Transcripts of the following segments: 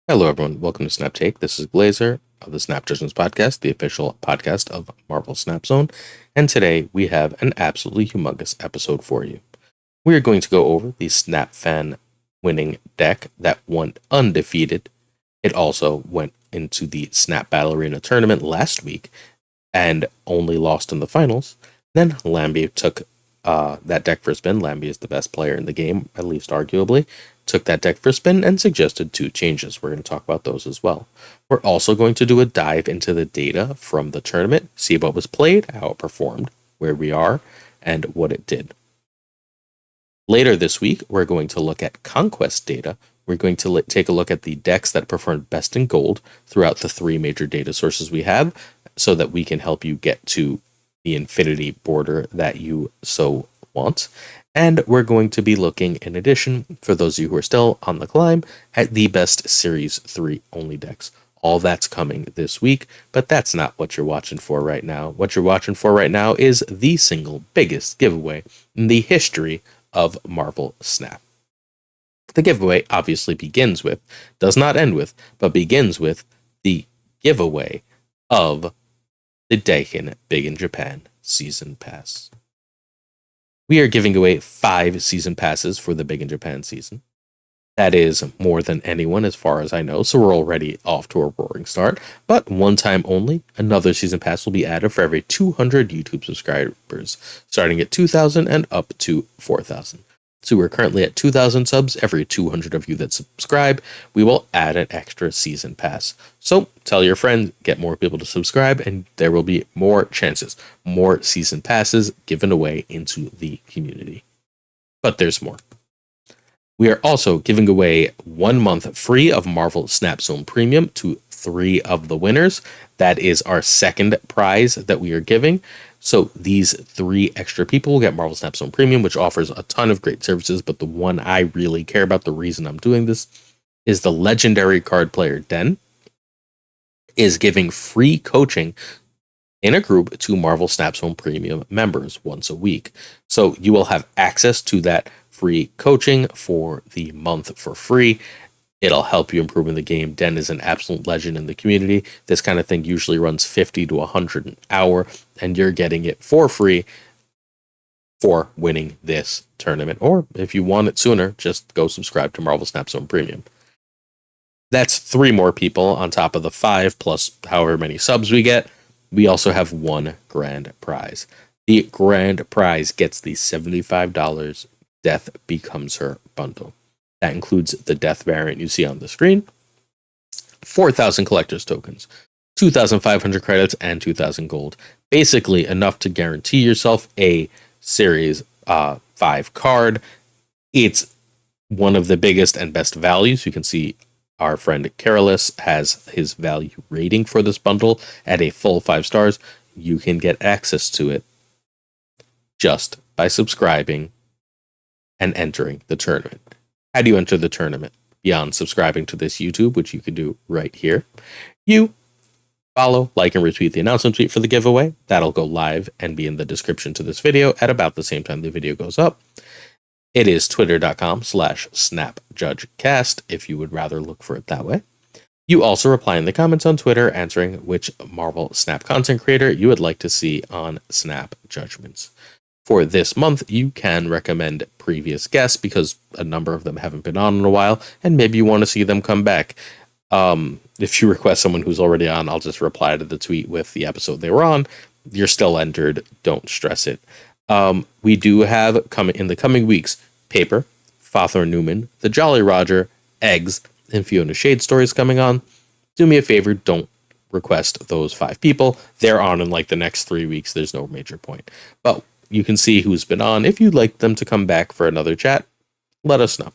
Hello, everyone. Welcome to Snap Take. This is Glazer of the Snap Judgments podcast, the official podcast of Marvel Snapzone. And today we have an absolutely humongous episode for you. We are going to go over the Snap Fan winning deck that went undefeated. It also went into the Snap Battle Arena tournament last week and only lost in the finals. Then Lambie took that deck for a spin. Lambie is the best player in the game, at least arguably. Took that deck for a spin and suggested 2 changes. We're going to talk about those as well. We're also going to do a dive into the data from the tournament, see what was played, how it performed, where we are, and what it did. Later this week, we're going to look at Conquest data. We're going to take a look at the decks that performed best in gold throughout the 3 major data sources we have so that we can help you get to the infinity border that you so want. And we're going to be looking, in addition, for those of you who are still on the climb, at the best Series 3 only decks. All that's coming this week, but that's not what you're watching for right now. What you're watching for right now is the single biggest giveaway in the history of Marvel Snap. The giveaway obviously begins with, does not end with, but begins with the giveaway of the Daikin Big in Japan Season Pass. We are giving away 5 season passes for the Big in Japan season. That is more than anyone as far as I know, so we're already off to a roaring start. But one time only, another season pass will be added for every 200 YouTube subscribers, starting at 2,000 and up to 4,000. So we're currently at 2,000 subs. Every 200 of you that subscribe, we will add an extra season pass. So tell your friends, get more people to subscribe, and there will be more chances, more season passes given away into the community. But there's more. We are also giving away 1 month free of Marvel Snapzone Premium to 3 of the winners. That is our second prize that we are giving. So these 3 extra people will get Marvel Snapzone Premium, which offers a ton of great services. But the one I really care about, the reason I'm doing this, is the legendary card player Den is giving free coaching in a group to Marvel Snapzone Premium members once a week. So you will have access to that free coaching for the month for free. It'll help you improve in the game. Den is an absolute legend in the community. This kind of thing usually runs 50 to 100 an hour, and you're getting it for free for winning this tournament. Or if you want it sooner, just go subscribe to Marvel Snapzone Premium. That's 3 more people on top of the 5 plus however many subs we get. We also have 1 grand prize. The grand prize gets the $75 Death Becomes Her bundle. That includes the Death variant you see on the screen, 4,000 collector's tokens, 2,500 credits, and 2,000 gold. Basically enough to guarantee yourself a Series 5 card. It's one of the biggest and best values. You can see our friend Carolus has his value rating for this bundle at a full 5 stars. You can get access to it just by subscribing and entering the tournament. How do you enter the tournament? Beyond subscribing to this YouTube, which you can do right here, you follow, like, and retweet the announcement tweet for the giveaway. That'll go live and be in the description to this video at about the same time the video goes up. It is twitter.com/snapjudgecast if you would rather look for it that way. You also reply in the comments on Twitter answering which Marvel Snap content creator you would like to see on Snap Judgments. For this month, you can recommend previous guests because a number of them haven't been on in a while, and maybe you want to see them come back. If you request someone who's already on, I'll just reply to the tweet with the episode they were on. You're still entered. Don't stress it. We do have, in the coming weeks, Paper, Fathor Newman, The Jolly Roger, Eggs, and Fiona Shade stories coming on. Do me a favor, don't request those 5 people. They're on in like the next 3 weeks. There's no major point. But you can see who's been on. If you'd like them to come back for another chat, let us know.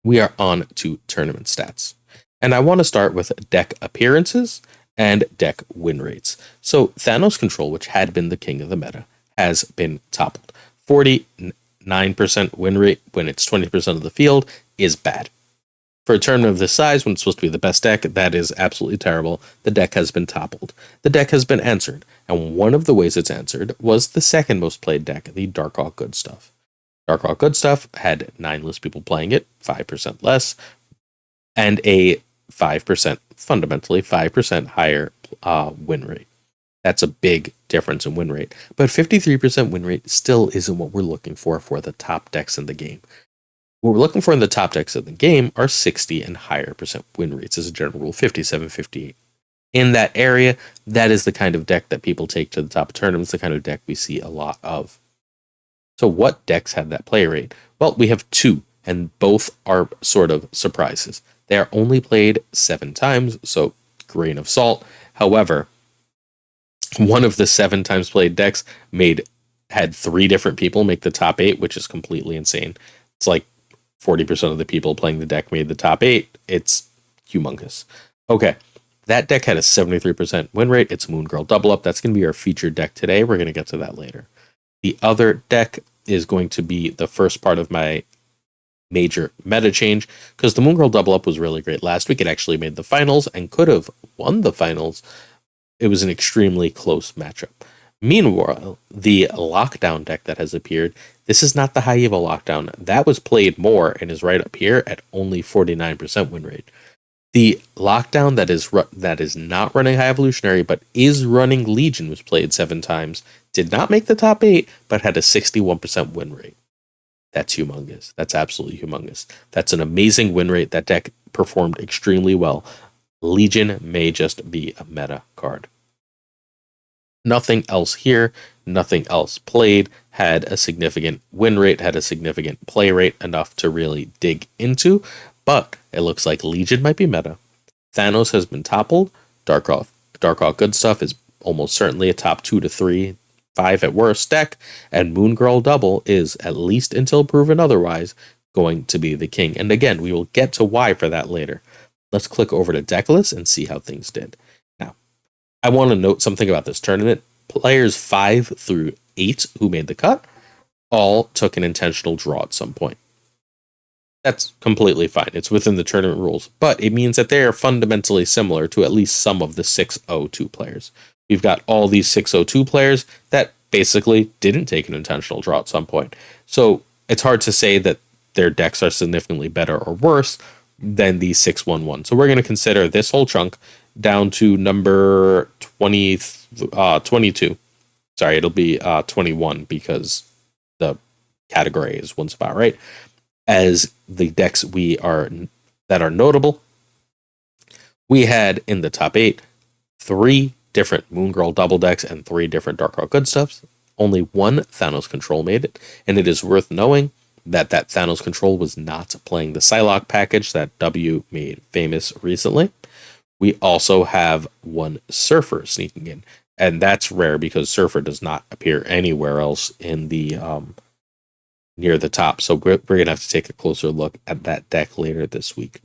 We are on to tournament stats. And I want to start with deck appearances and deck win rates. So Thanos Control, which had been the king of the meta, has been toppled. 49% win rate when it's 20% of the field is bad. For a tournament of this size, when it's supposed to be the best deck, that is absolutely terrible. The deck has been toppled. The deck has been answered, and one of the ways it's answered was the second most played deck, the Darkhawk Good Stuff. Darkhawk Good Stuff had 9 less people playing it, 5% less, and a 5%, fundamentally 5% higher win rate. That's a big difference in win rate. But 53% win rate still isn't what we're looking for the top decks in the game. What we're looking for in the top decks of the game are 60 and higher percent win rates as a general rule, 57, 58. In that area, that is the kind of deck that people take to the top of tournaments, the kind of deck we see a lot of. So what decks have that play rate? Well, we have two, and both are sort of surprises. They are only played 7 times, so grain of salt. However, one of the 7 times played decks had 3 different people make the top 8, which is completely insane. It's like 40% of the people playing the deck made the top 8. It's humongous. Okay, that deck had a 73% win rate. It's Moon Girl Double Up. That's going to be our featured deck today. We're going to get to that later. The other deck is going to be the first part of my major meta change, because the Moon Girl Double Up was really great last week. It actually made the finals and could have won the finals. It was an extremely close matchup. Meanwhile, the Lockdown deck that has appeared, this is not the High Evil Lockdown. That was played more and is right up here at only 49% win rate. The Lockdown that is not running High Evolutionary but is running Legion was played 7 times, did not make the top 8, but had a 61% win rate. That's humongous. That's absolutely humongous. That's an amazing win rate. That deck performed extremely well. Legion may just be a meta card. Nothing else here, nothing else played, had a significant win rate, had a significant play rate, enough to really dig into, but it looks like Legion might be meta. Thanos has been toppled. Dark Hawk Good Stuff is almost certainly a top 2 to 3, 5 at worst deck, and Moon Girl Double is, at least until proven otherwise, going to be the king. And again, we will get to why for that later. Let's click over to deck list and see how things did. Now, I want to note something about this tournament. Players 5 through 8 who made the cut all took an intentional draw at some point. That's completely fine. It's within the tournament rules, but it means that they are fundamentally similar to at least some of the 602 players. We've got all these 602 players that basically didn't take an intentional draw at some point. So it's hard to say that their decks are significantly better or worse than the 611. So we're going to consider this whole chunk down to number 22. Sorry, it'll be 21 because the category is one spot, right? As the decks that are notable, we had in the top 8 3 different Moon Girl Double decks and 3 different Dark Hawk Good Stuffs. Only one Thanos Control made it, and it is worth knowing that Thanos Control was not playing the Psylocke package that W made famous recently. We also have one Surfer sneaking in, and that's rare because Surfer does not appear anywhere else in the near the top. So we're going to have to take a closer look at that deck later this week.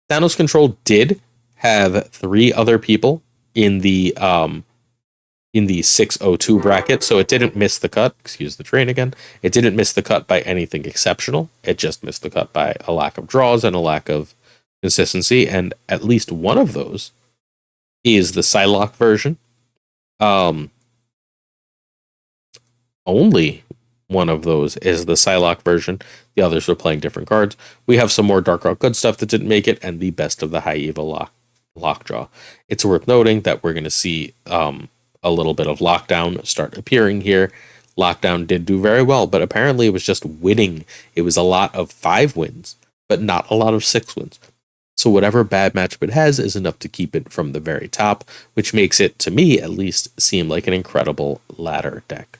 Thanos Control did have 3 other people in the 602 bracket, so it didn't miss the cut. Excuse the train again. It didn't miss the cut by anything exceptional. It just missed the cut by a lack of draws and a lack of consistency, and at least one of those is the Psylocke version. Only one of those is the Psylocke version. The others were playing different cards. We have some more Dark Hawk Good Stuff that didn't make it, and the best of the High Evil Lockjaw. It's worth noting that we're going to see a little bit of Lockdown start appearing here. Lockdown did do very well, but apparently it was just winning. It was a lot of 5 wins, but not a lot of 6 wins. So whatever bad matchup it has is enough to keep it from the very top, which makes it, to me at least, seem like an incredible ladder deck.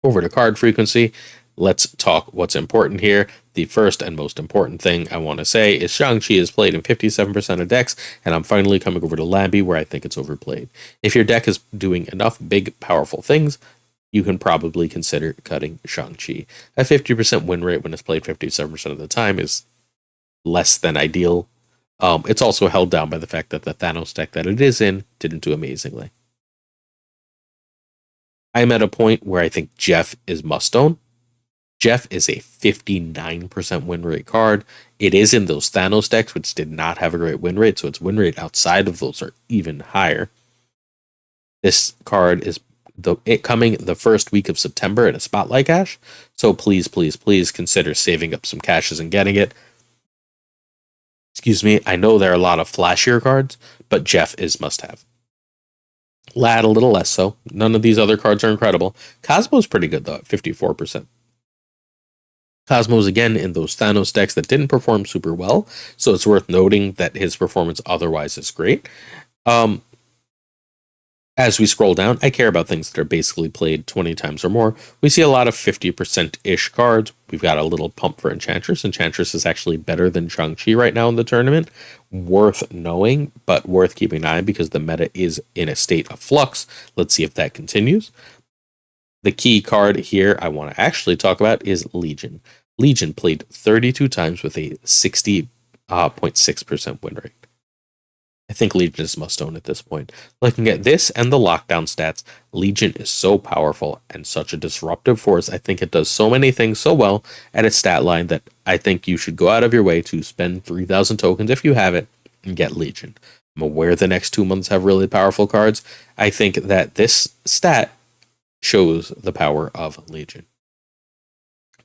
Over to card frequency, let's talk what's important here. The first and most important thing I want to say is Shang-Chi is played in 57% of decks, and I'm finally coming over to Lambi where I think it's overplayed. If your deck is doing enough big, powerful things, you can probably consider cutting Shang-Chi. A 50% win rate when it's played 57% of the time is less than ideal. It's also held down by the fact that the Thanos deck that it is in didn't do amazingly. I'm at a point where I think Jeff is must-own. Jeff is a 59% win rate card. It is in those Thanos decks, which did not have a great win rate, so its win rate outside of those are even higher. This card is coming the first week of September in a Spotlight cache. So please, please, please consider saving up some caches and getting it. Excuse me. I know there are a lot of flashier cards, but Jeff is must have. Lad a little less so. None of these other cards are incredible. Cosmo's pretty good though at 54%. Cosmo's again in those Thanos decks that didn't perform super well, so it's worth noting that his performance otherwise is great. As we scroll down, I care about things that are basically played 20 times or more. We see a lot of 50%-ish cards. We've got a little pump for Enchantress. Enchantress is actually better than Shang-Chi right now in the tournament. Worth knowing, but worth keeping an eye on because the meta is in a state of flux. Let's see if that continues. The key card here I want to actually talk about is Legion. Legion played 32 times with a 60.6% win rate. I think Legion is must own at this point. Looking at this and the lockdown stats, Legion is so powerful and such a disruptive force. I think it does so many things so well at its stat line that I think you should go out of your way to spend 3,000 tokens if you have it and get Legion. I'm aware the next 2 months have really powerful cards. I think that this stat shows the power of Legion.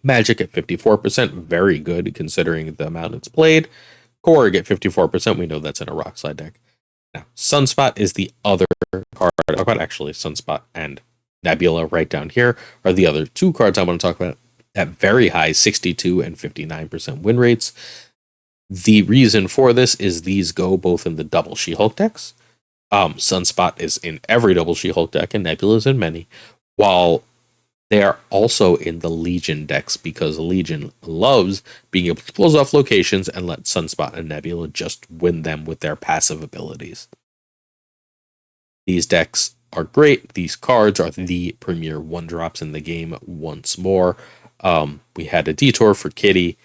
Magic at 54%, very good considering the amount it's played. Korg at 54%, we know that's in a Rock Slide deck. Now, Sunspot is the other card. I've got actually Sunspot and Nebula right down here are the other two cards I want to talk about at very high 62 and 59% win rates. The reason for this is these go both in the double She-Hulk decks. Sunspot is in every double She-Hulk deck and Nebula is in many, while they are also in the Legion decks because Legion loves being able to close off locations and let Sunspot and Nebula just win them with their passive abilities. These decks are great. These cards are the premier 1-drops in the game once more. We had a detour for Kitty,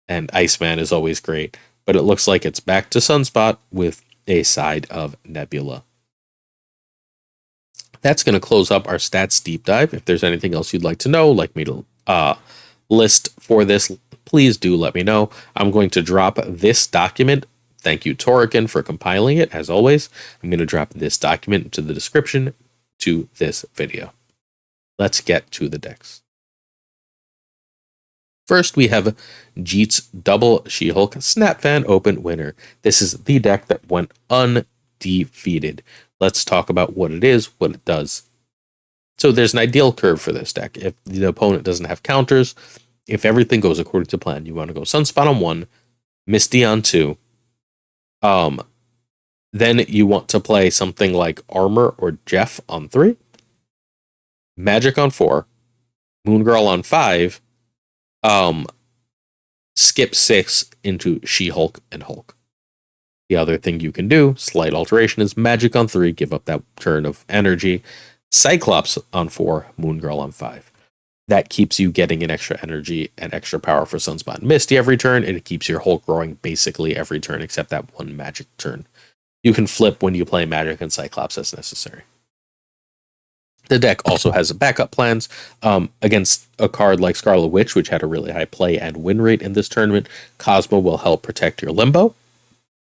and Iceman is always great, but it looks like it's back to Sunspot with a side of Nebula. That's going to close up our stats deep dive. If there's anything else you'd like to know, like me to list for this, please do let me know. I'm going to drop this document. Thank you, Torican, for compiling it. As always, I'm going to drop this document into the description to this video. Let's get to the decks. First, we have Jeet's Double She-Hulk Snapfan Open winner. This is the deck that went undefeated. Let's talk about what it is, what it does. So there's an ideal curve for this deck. If the opponent doesn't have counters, if everything goes according to plan, you want to go Sunspot on 1, Misty on 2. Then you want to play something like Armor or Jeff on 3, Magic on 4, Moon Girl on 5, skip 6 into She-Hulk and Hulk. The other thing you can do, slight alteration, is Magic on 3, give up that turn of energy. Cyclops on 4, Moon Girl on 5. That keeps you getting an extra energy and extra power for Sunspot and Misty every turn, and it keeps your Hulk growing basically every turn except that one Magic turn. You can flip when you play Magic and Cyclops as necessary. The deck also has backup plans against a card like Scarlet Witch, which had a really high play and win rate in this tournament. Cosmo will help protect your Limbo.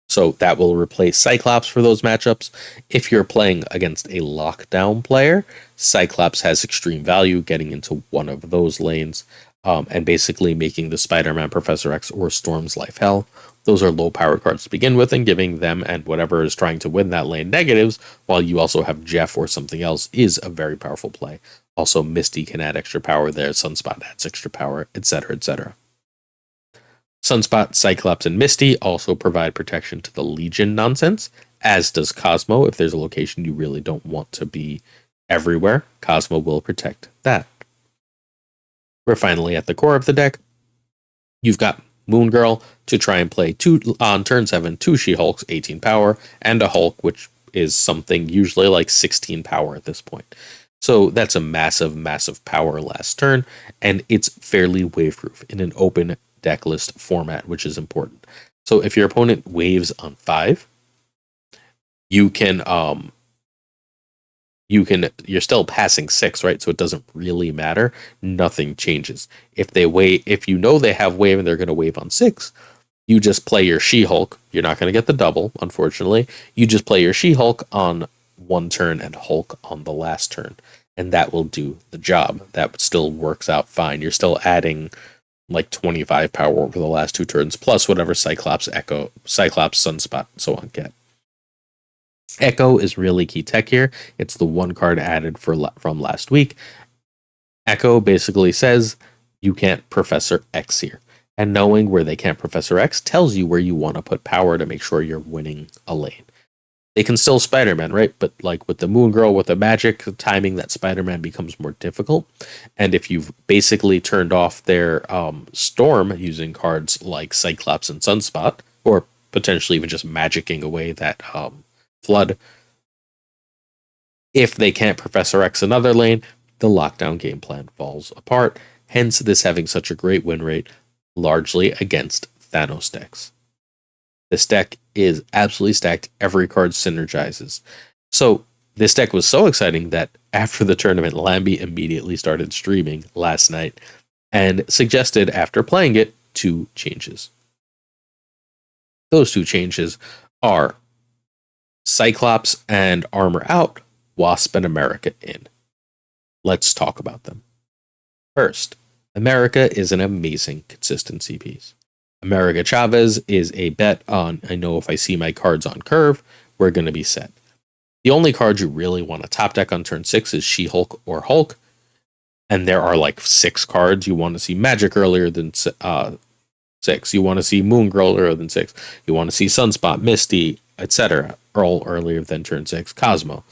So that will replace Cyclops for those matchups. If you're playing against a lockdown player, Cyclops has extreme value getting into one of those lanes and basically making the Spider-Man, Professor X, or Storm's life hell. Those are low power cards to begin with, and giving them and whatever is trying to win that lane negatives, while you also have Jeff or something else, is a very powerful play. Also, Misty can add extra power there, Sunspot adds extra power, etc., etc. Sunspot, Cyclops, and Misty also provide protection to the Legion nonsense, as does Cosmo. If there's a location you really don't want to be everywhere, Cosmo will protect that. We're finally at the core of the deck. You've got Moon Girl to try and play on turn 7, 2 She-Hulks, 18 power, and a Hulk, which is something usually like 16 power at this point. So that's a massive, massive power last turn, and it's fairly wave-proof in an open deck list format, which is important. So if your opponent waves on 5, you're still passing 6, right? So it doesn't really matter. Nothing changes. If you know they have wave and they're going to wave on 6, you just play your She-Hulk. You're not going to get the double, unfortunately. You just play your She-Hulk on one turn and Hulk on the last turn, and that will do the job. That still works out fine. You're still adding like 25 power over the last 2 turns, plus whatever Cyclops, Echo, Cyclops, Sunspot, so on get. Echo is really key tech here. It's the one card added from last week. Echo basically says you can't Professor X here. And knowing where they can't Professor X tells you where you want to put power to make sure you're winning a lane. They can still Spider-Man, right? But like with the Moon Girl, with the magic timing, that Spider-Man becomes more difficult. And if you've basically turned off their Storm using cards like Cyclops and Sunspot, or potentially even just magicking away that Flood, if they can't Professor X another lane, the lockdown game plan falls apart. Hence, this having such a great win rate, largely against Thanos decks. This deck is absolutely stacked. Every card synergizes. So this deck was so exciting that after the tournament, Lambie immediately started streaming last night and suggested, after playing it, 2 changes. Those 2 changes are Cyclops and Armor out, Wasp and America in. Let's talk about them. First, America is an amazing consistency piece. America Chavez is a bet on, I know if I see my cards on curve, we're going to be set. The only card you really want to top deck on turn 6 is She-Hulk or Hulk. And there are like 6 cards. You want to see Magic earlier than 6. You want to see Moon Girl earlier than 6. You want to see Sunspot, Misty, etc. all earlier than turn 6. Cosmo.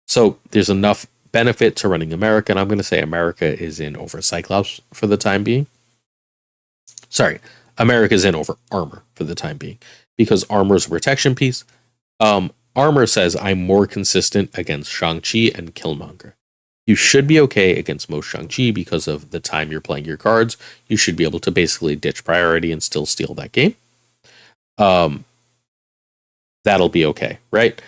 So there's enough benefit to running America, and I'm going to say America is in over Cyclops for the time being. Sorry, America's in over Armor for the time being, because Armor's a protection piece. Armor says I'm more consistent against Shang-Chi and Killmonger. You should be okay against most Shang-Chi because of the time you're playing your cards. You should be able to basically ditch priority and still steal that game. That'll be okay, right?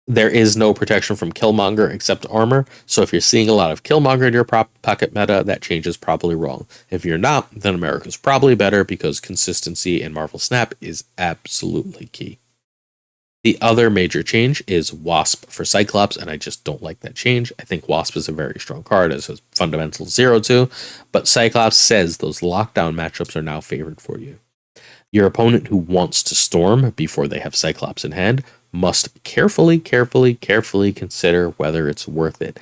There is no protection from Killmonger except Armor, so if you're seeing a lot of Killmonger in your pocket meta, that change is probably wrong. If you're not, then America's probably better because consistency in Marvel Snap is absolutely key. The other major change is Wasp for Cyclops, and I just don't like that change. I think Wasp is a very strong card as a fundamental 0-2, but Cyclops says those lockdown matchups are now favored for you. Your opponent who wants to Storm before they have Cyclops in hand must carefully consider whether it's worth it.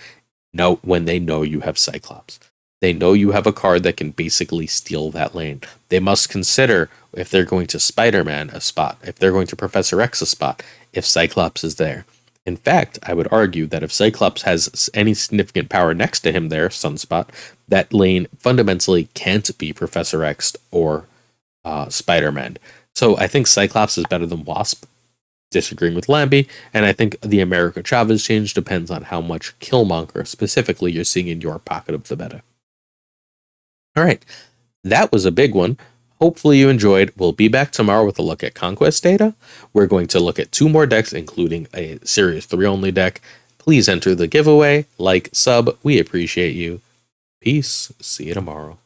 Note when they know you have Cyclops. They know you have a card that can basically steal that lane. They must consider if they're going to Spider-Man a spot, if they're going to Professor X a spot, if Cyclops is there. In fact, I would argue that if Cyclops has any significant power next to him there, Sunspot, that lane fundamentally can't be Professor X or Spider-Man. So I think Cyclops is better than Wasp, disagreeing with Lambie, and I think the America Chavez change depends on how much Killmonger specifically you're seeing in your pocket of the meta. All right, that was a big one. Hopefully you enjoyed. We'll be back tomorrow with a look at Conquest data. We're going to look at 2 more decks, including a Series 3 only deck. Please enter the giveaway, like, sub. We appreciate you. Peace. See you tomorrow.